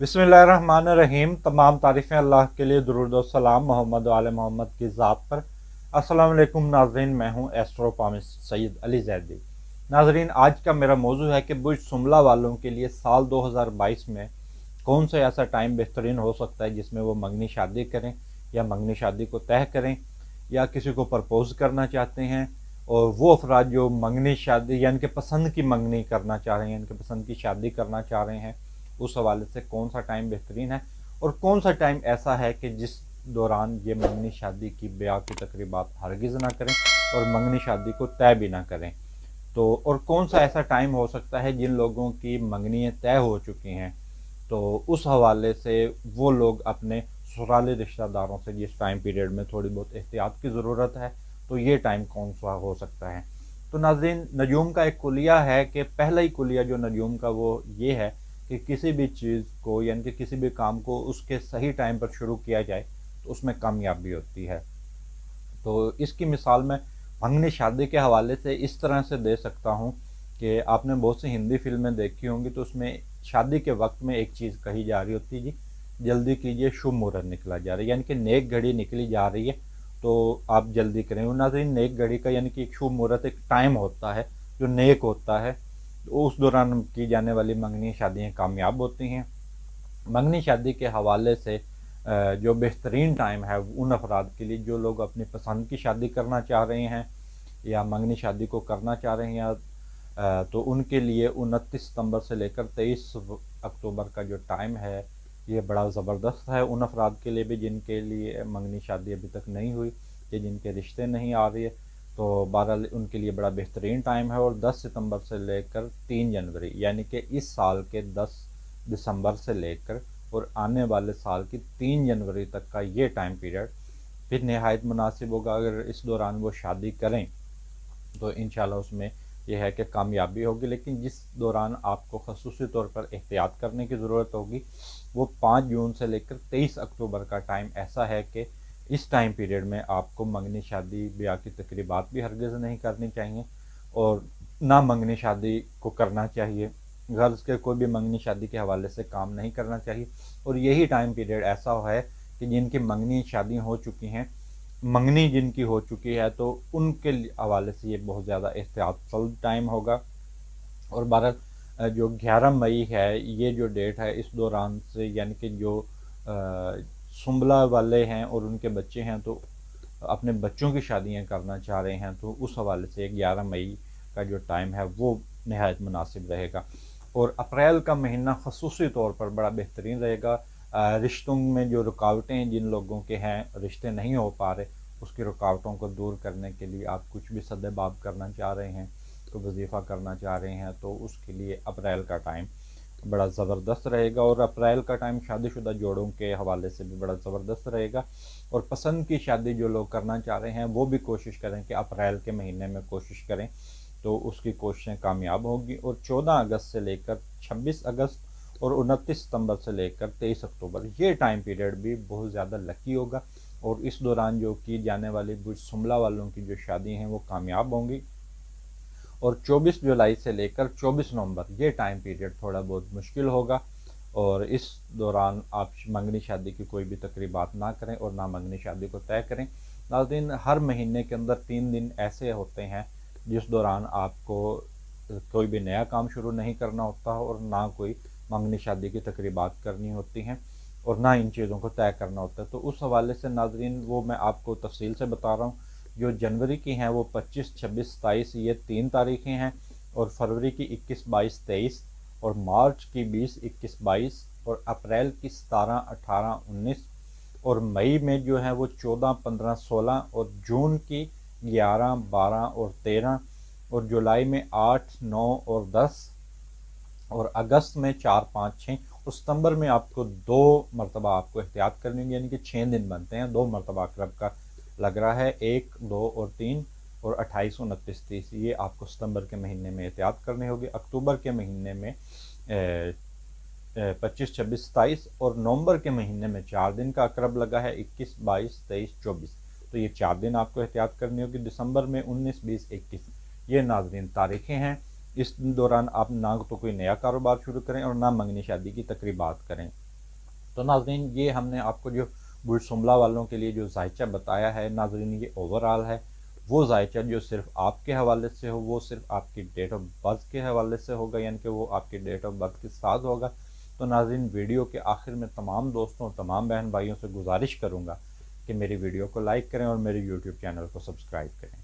बिस्मिल्लाहिर्रहमानिर्रहीम। तमाम तारीफ़ें अल्लाह के लिए, दुरूद और सलाम मोहम्मद व आले मोहम्मद की ज़ात पर। अस्सलाम वालेकुम नाज़रीन, मैं हूँ एस्ट्रोपॉमिस्ट सैयद अली ज़ैदी। नाज़रीन, आज का मेरा मौजू है कि बुर्ज शुमला वालों के लिए साल 2022 में कौन सा ऐसा टाइम बेहतरीन हो सकता है जिसमें वो मंगनी शादी करें या मंगनी शादी को तय करें या किसी को प्रपोज़ करना चाहते हैं। और वो अफराद जो मंगनी शादी यानी कि पसंद की मंगनी करना चाह रहे हैं, यानी कि पसंद की शादी करना चाह रहे हैं, उस हवाले से कौन सा टाइम बेहतरीन है और कौन सा टाइम ऐसा है कि जिस दौरान ये मंगनी शादी की ब्याह की तकरीबात हरगिज़ ना करें और मंगनी शादी को तय भी ना करें। तो और कौन सा ऐसा टाइम हो सकता है जिन लोगों की मंगनियाँ तय हो चुकी हैं, तो उस हवाले से वो लोग अपने ससुराली रिश्तेदारों से जिस टाइम पीरियड में थोड़ी बहुत एहतियात की ज़रूरत है, तो ये टाइम कौन सा हो सकता है। तो नाज़रीन, नजूम का एक कुलिया है कि पहला ही कुलिया जो नजूम का वो ये है कि किसी भी चीज़ को यानी कि किसी भी काम को उसके सही टाइम पर शुरू किया जाए तो उसमें कामयाबी होती है। तो इसकी मिसाल मैं मंगनी शादी के हवाले से इस तरह से दे सकता हूँ कि आपने बहुत सी हिंदी फिल्में देखी होंगी, तो उसमें शादी के वक्त में एक चीज़ कही जा रही होती है, जी जल्दी कीजिए शुभ मुहूर्त निकला जा रहा है, यानी कि नेक घड़ी निकली जा रही है तो आप जल्दी करें। नाज़रीन, नेक घड़ी का यानी कि एक शुभ मुहूर्त एक टाइम होता है जो नेक होता है, तो उस दौरान की जाने वाली मंगनी शादियाँ कामयाब होती हैं। मंगनी शादी के हवाले से जो बेहतरीन टाइम है उन अफराद के लिए जो लोग अपनी पसंद की शादी करना चाह रहे हैं या मंगनी शादी को करना चाह रहे हैं तो उनके लिए 29 सितंबर से लेकर 23 अक्टूबर का जो टाइम है ये बड़ा ज़बरदस्त है उन अफराद के लिए भी जिनके लिए मंगनी शादी अभी तक नहीं हुई या जिनके रिश्ते नहीं आ रहे। तो बहरहाल उनके लिए बड़ा बेहतरीन टाइम है। और 10 सितंबर से लेकर 3 जनवरी यानी कि इस साल के 10 दिसंबर से लेकर और आने वाले साल की 3 जनवरी तक का ये टाइम पीरियड फिर नहायत मुनासिब होगा। अगर इस दौरान वो शादी करें तो इंशाल्लाह उसमें यह है कि कामयाबी होगी, लेकिन जिस दौरान आपको खसूसी तौर पर एहतियात करने की ज़रूरत होगी वो 5 जून से लेकर 23 अक्टूबर का टाइम ऐसा है कि इस टाइम पीरियड में आपको मंगनी शादी ब्याह की तकरीबात भी हरगिज़ नहीं करनी चाहिए और ना मंगनी शादी को करना चाहिए। गर्ल्स के कोई भी मंगनी शादी के हवाले से काम नहीं करना चाहिए। और यही टाइम पीरियड ऐसा है कि जिनकी मंगनी शादी हो चुकी हैं, मंगनी जिनकी हो चुकी है, तो उनके हवाले से ये बहुत ज़्यादा एहतियातफुल टाइम होगा। और भारत जो 11 मई है ये जो डेट है इस दौरान से यानी कि जो सुंबला वाले हैं और उनके बच्चे हैं तो अपने बच्चों की शादियां करना चाह रहे हैं, तो उस हवाले से 11 मई का जो टाइम है वो नहायत मुनासिब रहेगा। और अप्रैल का महीना खसूसी तौर पर बड़ा बेहतरीन रहेगा। रिश्तों में जो रुकावटें हैं, जिन लोगों के हैं रिश्ते नहीं हो पा रहे, उसकी रुकावटों को दूर करने के लिए आप कुछ भी सद्देबाब करना चाह रहे हैं, तो वजीफ़ा करना चाह रहे हैं, तो उसके लिए अप्रैल का टाइम बड़ा ज़बरदस्त रहेगा। और अप्रैल का टाइम शादीशुदा जोड़ों के हवाले से भी बड़ा ज़बरदस्त रहेगा। और पसंद की शादी जो लोग करना चाह रहे हैं वो भी कोशिश करें कि अप्रैल के महीने में कोशिश करें, तो उसकी कोशिशें कामयाब होंगी। और 14 अगस्त से लेकर 26 अगस्त और 29 सितंबर से लेकर 23 अक्टूबर ये टाइम पीरियड भी बहुत ज़्यादा लकी होगा। और इस दौरान जो की जाने वाली बुर्ज शुमला वालों की जो शादी हैं वो कामयाब होंगी। और 24 जुलाई से लेकर 24 नवंबर ये टाइम पीरियड थोड़ा बहुत मुश्किल होगा। और इस दौरान आप मंगनी शादी की कोई भी तकरीबात ना करें और ना मंगनी शादी को तय करें। नाज़रीन, हर महीने के अंदर 3 दिन ऐसे होते हैं जिस दौरान आपको कोई भी नया काम शुरू नहीं करना होता और ना कोई मंगनी शादी की तकरीबात करनी होती हैं और ना इन चीज़ों को तय करना होता है। तो उस हवाले से नाज़रीन वो मैं आपको तफसील से बता रहा हूँ। जो जनवरी की हैं वो 25, 26, 27 ये 3 तारीखें हैं। और फरवरी की 21, 22, 23 और मार्च की 20, 21, 22 और अप्रैल की 17, 18, 19 और मई में जो है वो 14, 15, 16 और जून की 11, 12 और 13 और जुलाई में 8, 9 और 10 और अगस्त में 4, 5, 6 और सितंबर में आपको 2 मरतबा आपको एहतियात करनी होगी, यानी कि 6 दिन बनते हैं। 2 मरतबा अकरब का लग रहा है, 1, 2 और 3 और 28, 29, 30 ये आपको सितंबर के महीने में एहतियात करनी होगी। अक्टूबर के महीने में 25, 26, 27 और नवंबर के महीने में 4 दिन का अकरब लगा है, 21, 22, 23, 24 तो ये 4 दिन आपको एहतियात करनी होगी। दिसंबर में 19, 20, 21 ये नाज़रीन तारीखें हैं। इस दौरान आप ना तो कोई नया कारोबार शुरू करें और ना मंगनी शादी की तकरीबात करें। تو ناظرین یہ ہم نے آپ کو جو برج سنبلا والوں کے لیے جو ذائچہ بتایا ہے ناظرین، یہ اوور آل ہے، وہ ذائچہ جو صرف آپ کے حوالے سے ہو، وہ صرف آپ کی ڈیٹ آف برتھ کے حوالے سے ہوگا، یعنی کہ وہ آپ کی ڈیٹ آف برتھ کے ساتھ ہوگا۔ تو ناظرین ویڈیو کے آخر میں تمام دوستوں، تمام بہن بھائیوں سے گزارش کروں گا کہ میری ویڈیو کو لائک کریں اور میرے یوٹیوب چینل کو سبسکرائب کریں۔